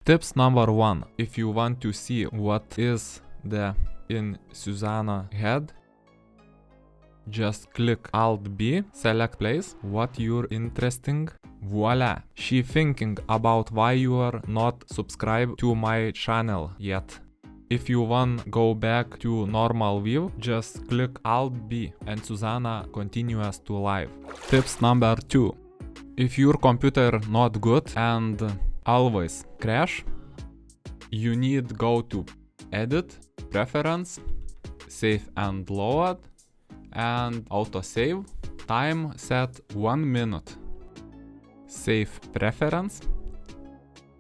Tips number 1. If you want to see what is in Susanna's head, just click Alt B, select place, what you're interesting. Voila! She thinking about why you are not subscribed to my channel yet. If you want go back to normal view, just click Alt B and Susanna continues to live. Tips number 2. If your computer not good and always crash, you need go to Edit, Preference, Save and Load, and autosave. Time set 1 minute. Save preference,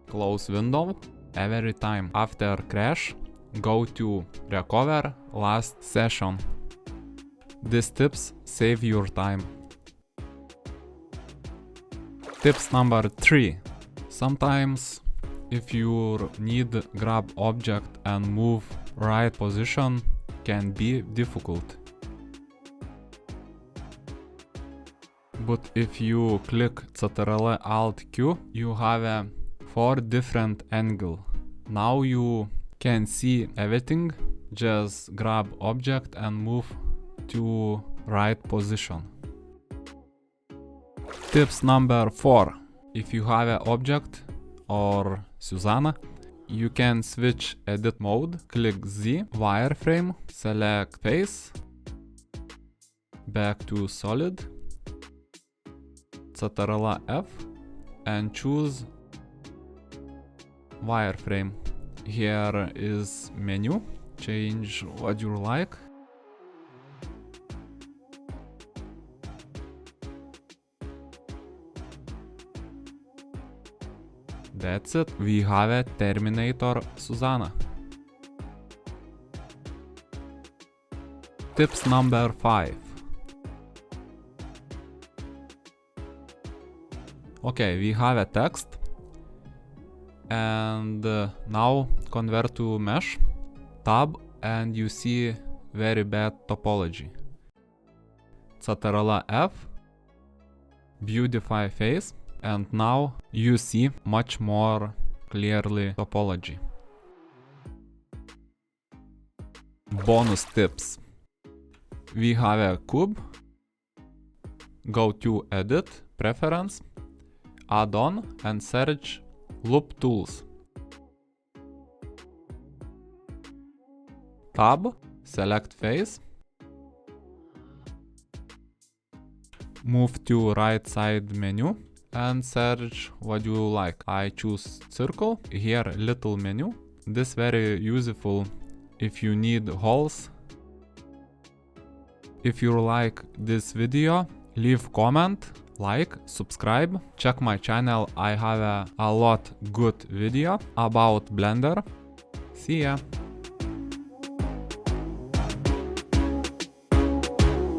close window. Every time after crash, go to recover last session. These tips save your time. Tips number 3. Sometimes if you need grab object and move right position can be difficult. But if you click Ctrl Alt Q, you have a 4 different angle. Now you can see everything. Just grab object and move to right position. Tips number 4. If you have an object or Susanna, you can switch edit mode. Click Z, wireframe, select face, back to solid, Ctrl F, and choose wireframe. Here is menu, change what you like. That's it, we have a Terminator Susanna. Tips number 5. Okay, we have a text. And now convert to mesh, tab, and you see very bad topology. Ctrl F, beautify face, and now you see much more clearly topology. Bonus tips. We have a cube. Go to Edit, Preference, Add-on, and search Loop Tools. Tab, select face. Move to right side menu and search what you like. I choose circle. Here little menu. This very useful if you need holes. If you like this video, leave comment, like, subscribe. Check my channel, I have a lot good video about Blender. See ya!